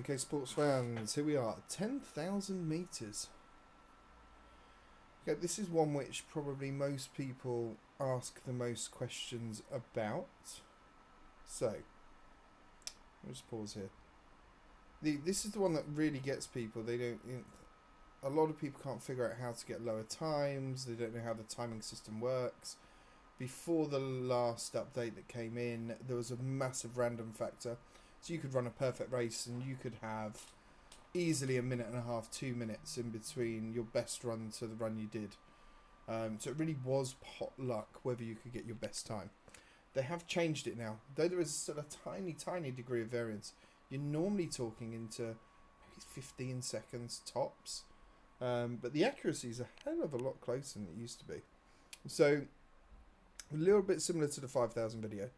Okay, sports fans, here we are, 10,000 metres. Okay, this is one which probably most people ask the most questions about. So, let me just pause here. This is the one that really gets people. A lot of people can't figure out how to get lower times. They don't know how the timing system works. Before the last update that came in, there was a massive random factor. So you could run a perfect race and you could have easily a minute and a half, 2 minutes in between your best run to the run you did. So it really was pot luck whether you could get your best time. They have changed it now, though there is still a tiny degree of variance. You're normally talking into maybe 15 seconds tops, but the accuracy is a hell of a lot closer than it used to be. So a little bit similar to the 5,000 video.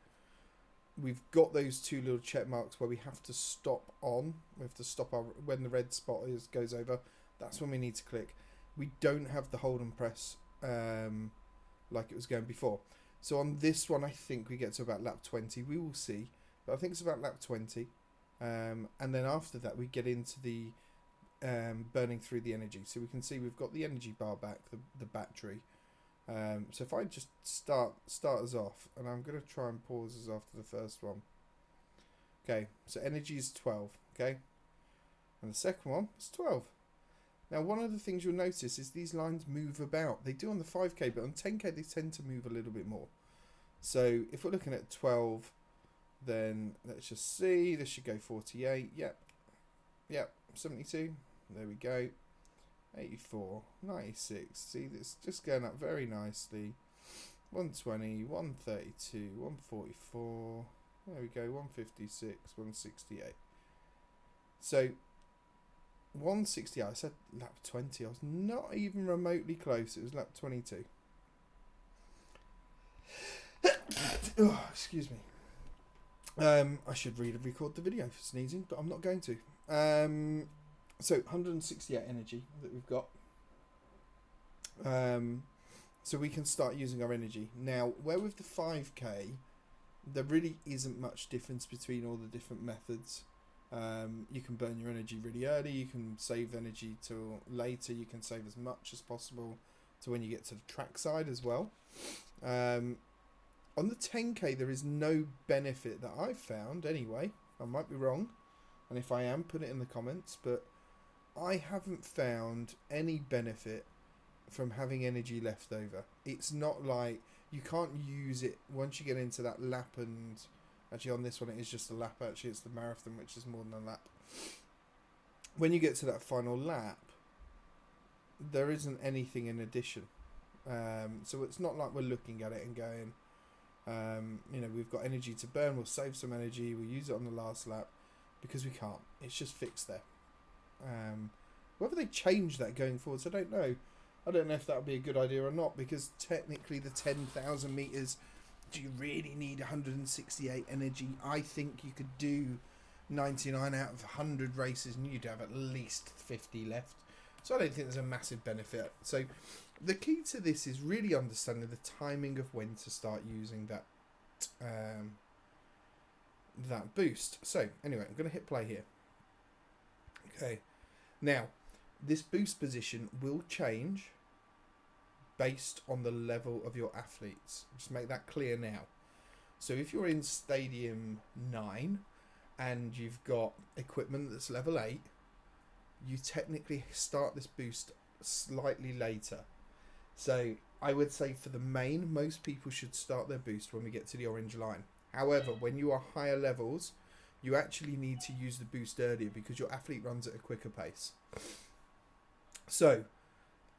We've got those two little check marks where we have to stop on. We have to stop when the red spot goes over. That's when we need to click. We don't have the hold and press like it was going before. So on this one, I think we get to about lap 20. We will see, but I think it's about lap 20. And then after that, we get into the burning through the energy. So we can see we've got the energy bar back, the battery. So if I just start us off, and I'm going to try and pause us after the first one. Okay, so energy is 12, okay? And the second one is 12. Now, one of the things you'll notice is these lines move about. They do on the 5K, but on 10K they tend to move a little bit more. So if we're looking at 12, then let's just see. This should go 48. Yep, 72. There we go. 84, 96, see this just going up very nicely, 120, 132, 144, there we go, 156, 168. So 160, I said lap 20, I was not even remotely close, it was lap 22. Oh, excuse me. I should record the video for sneezing, but I'm not going to. So 168 energy that we've got. So we can start using our energy. Now, where with the 5K, there really isn't much difference between all the different methods. You can burn your energy really early, you can save energy till later, you can save as much as possible to when you get to the track side as well. On the 10K, there is no benefit that I've found anyway. I might be wrong, and if I am, put it in the comments, but I haven't found any benefit from having energy left over. It's not like you can't use it once you get into that lap, and actually on this one it is just a lap, actually it's the marathon which is more than a lap. When you get to that final lap, there isn't anything in addition. So it's not like we're looking at it and going, we've got energy to burn, we'll save some energy, we'll use it on the last lap, because we can't. It's just fixed there. Whether they change that going forwards, I don't know. I don't know if that would be a good idea or not, because technically the 10,000 metres, do you really need 168 energy? I think you could do 99 out of 100 races and you'd have at least 50 left. So I don't think there's a massive benefit. So the key to this is really understanding the timing of when to start using that that boost. So anyway, I'm going to hit play here. Okay. Now, this boost position will change based on the level of your athletes. Just make that clear now. So if you're in Stadium 9 and you've got equipment that's level 8, you technically start this boost slightly later. So I would say for the main, most people should start their boost when we get to the orange line. However, when you are higher levels, you actually need to use the boost earlier because your athlete runs at a quicker pace. So,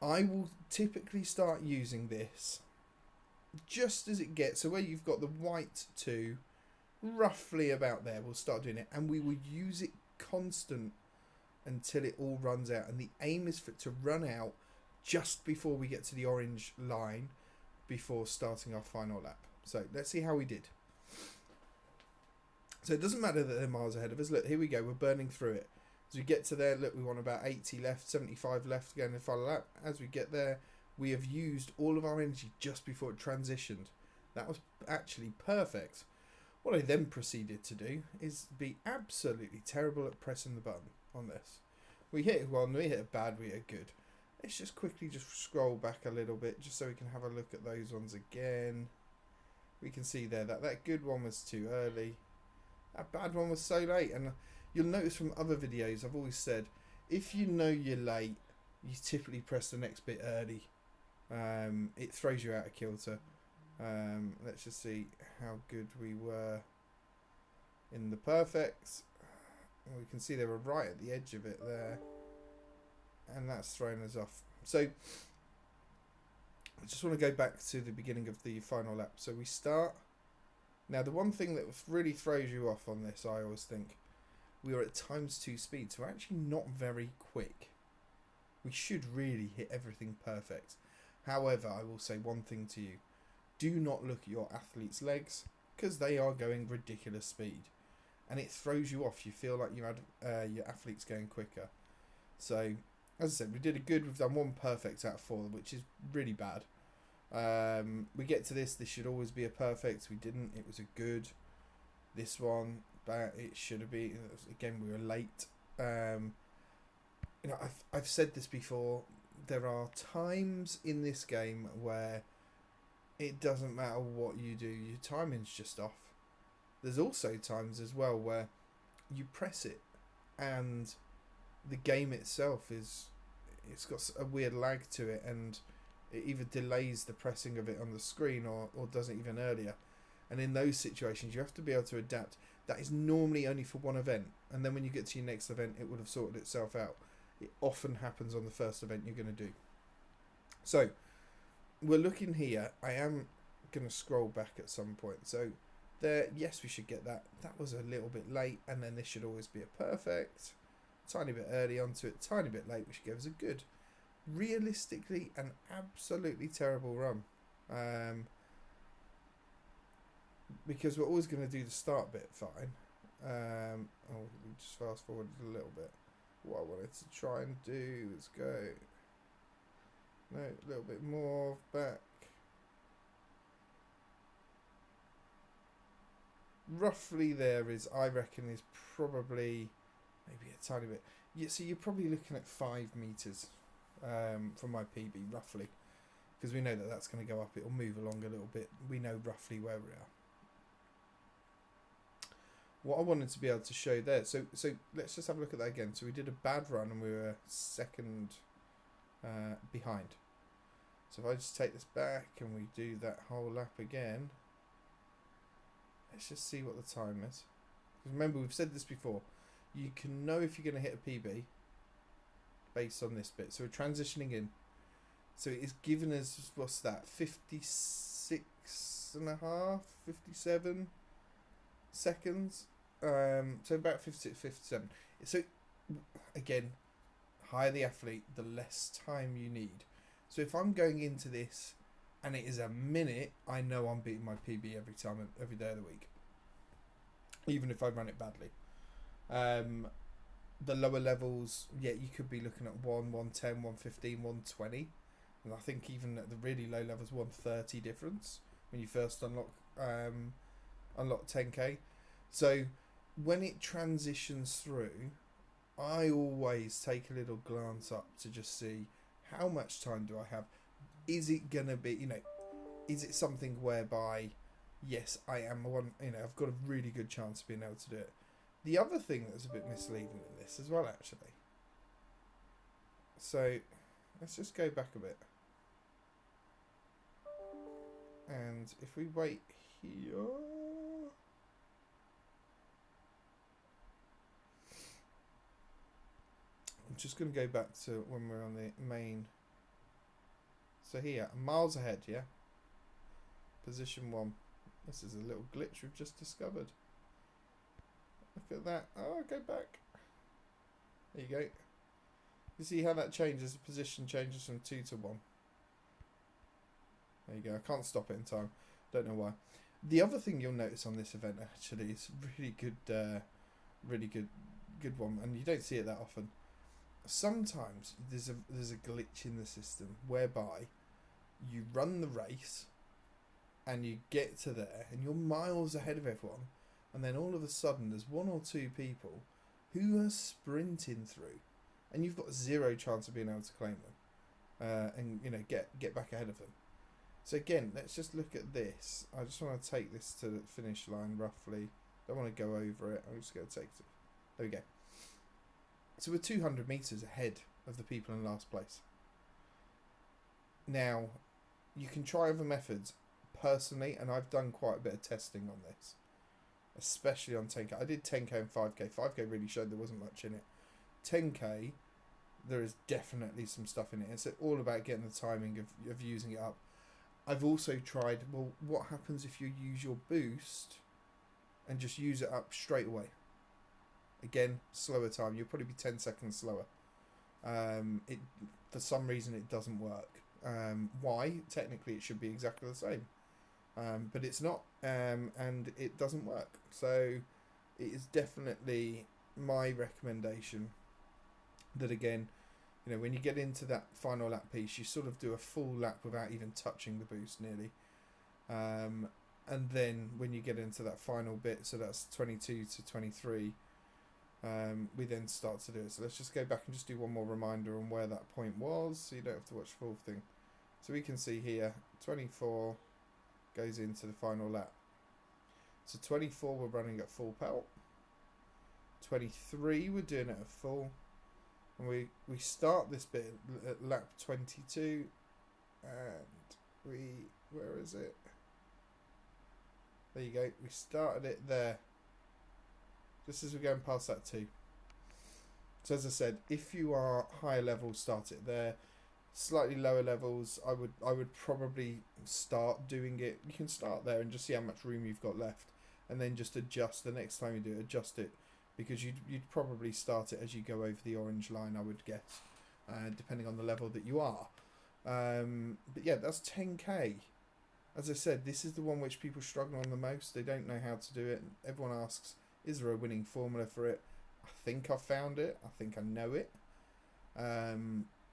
I will typically start using this just as it gets. So where you've got the white 2, roughly about there, we'll start doing it. And we will use it constant until it all runs out. And the aim is for it to run out just before we get to the orange line before starting our final lap. So, let's see how we did. So it doesn't matter that they're miles ahead of us. Look, here we go. We're burning through it. As we get to there, look, we want about 80 left, 75 left to go in the final lap. As we get there, we have used all of our energy just before it transitioned. That was actually perfect. What I then proceeded to do is be absolutely terrible at pressing the button on this. We hit one, we hit a bad, we hit a good. Let's just quickly just scroll back a little bit just so we can have a look at those ones again. We can see there that that good one was too early. That bad one was so late. And you'll notice from other videos I've always said, if you know you're late, you typically press the next bit early. It throws you out of kilter. Let's just see how good we were in the perfects. We can see they were right at the edge of it there, and that's thrown us off. So I just want to go back to the beginning of the final lap. So we start. Now the one thing that really throws you off on this, I always think, we are at ×2 speed, so we're actually not very quick. We should really hit everything perfect. However, I will say one thing to you. Do not look at your athlete's legs, because they are going ridiculous speed. And it throws you off. You feel like you had your athletes going quicker. So, as I said, we did a good. We've done 1 perfect out of 4, which is really bad. We get to this should always be a perfect. We didn't. It was a good. This one, but it should have been. Again, we were late. I've said this before. There are times in this game where it doesn't matter what you do, your timing's just off. There's also times as well where you press it and the game itself it's got a weird lag to it, and it either delays the pressing of it on the screen or does it even earlier. And in those situations you have to be able to adapt. That is normally only for one event, and then when you get to your next event it would have sorted itself out. It often happens on the first event you're going to do. So we're looking here. I am going to scroll back at some point. So there, yes, we should get that. That was a little bit late, and then this should always be a perfect. Tiny bit early onto it, tiny bit late, which gives a good. Realistically, an absolutely terrible run. Because we're always going to do the start bit fine. We just fast forward a little bit. What I wanted to try and do is go. No, a little bit more back. Roughly there is, I reckon, is probably maybe a tiny bit. Yeah, so you're probably looking at 5 meters from my PB, roughly. Because we know that that's going to go up. It'll move along a little bit. We know roughly where we are. What I wanted to be able to show there, so let's just have a look at that again. So we did a bad run and we were second behind. So if I just take this back and we do that whole lap again, let's just see what the time is. Remember, we've said this before. You can know if you're going to hit a PB based on this bit. So we're transitioning in. So it is giving us, what's that, 56 and a half, 57 seconds. So about 56, 57. So again, higher the athlete, the less time you need. So if I'm going into this and it is a minute, I know I'm beating my PB every time, every day of the week, even if I run it badly. The lower levels, yeah, you could be looking at 110, 115, 120, and I think even at the really low levels, 130 difference when you first unlock 10k. So when it transitions through, I always take a little glance up to just see how much time do I have. Is it gonna be, is it something whereby, yes, I am one, I've got a really good chance of being able to do it. The other thing that's a bit misleading in this as well, actually. So let's just go back a bit. And if we wait here, I'm just going to go back to when we're on the main. So here, miles ahead, yeah? Position 1. This is a little glitch we've just discovered. Look at that. Oh, go back. There you go. You see how that changes? The position changes from 2 to 1. There you go. I can't stop it in time. Don't know why. The other thing you'll notice on this event actually is really good one, and you don't see it that often. Sometimes there's a glitch in the system whereby you run the race and you get to there and you're miles ahead of everyone, and then all of a sudden there's one or two people who are sprinting through, and you've got zero chance of being able to claim them, and get back ahead of them. So again, let's just look at this. I just want to take this to the finish line roughly. Don't want to go over it. I'm just going to take it. There we go. So we're 200 meters ahead of the people in last place. Now, you can try other methods. Personally, and I've done quite a bit of testing on this, especially on 10k. I did 10k and 5k. 5k really showed there wasn't much in it. 10k, there is definitely some stuff in it. It's all about getting the timing of using it up. I've also tried, well, what happens if you use your boost and just use it up straight away? Again, slower time. You'll probably be 10 seconds slower. For some reason, it doesn't work. Why? Technically, it should be exactly the same. But it's not, and it doesn't work. So it is definitely my recommendation that, again, when you get into that final lap piece, you sort of do a full lap without even touching the boost nearly. And then when you get into that final bit, so that's 22 to 23, we then start to do it. So let's just go back and just do one more reminder on where that point was, so you don't have to watch the full thing. So we can see here, 24 goes into the final lap. So 24 we're running at full pelt. 23 we're doing it at full. And we start this bit at lap 22, and where is it? There you go. We started it there, just as we're going past that 2. So as I said, if you are higher level, start it there. Slightly lower levels, I would probably start doing it. You can start there and just see how much room you've got left, and then just adjust the next time you do it. Adjust it, because you'd probably start it as you go over the orange line, I would guess, depending on the level that you are. But yeah, that's 10k. As I said, this is the one which people struggle on the most. They don't know how to do it. Everyone asks, is there a winning formula for it? I think I've found it. I think I know it.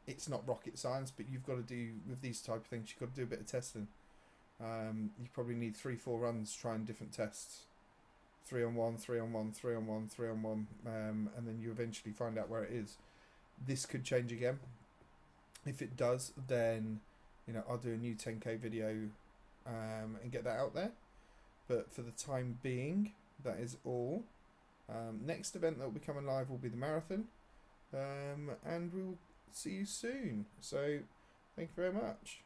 It's not rocket science, but you've got to do, with these type of things, you've got to do a bit of testing. You probably need 3-4 runs trying different tests. 3 on 1, 3 on 1, 3 on 1, 3 on 1, and then you eventually find out where it is. This could change again. If it does, then I'll do a new 10k video and get that out there. But for the time being, that is all. Next event that will be coming live will be the marathon, and we will see you soon. So thank you very much.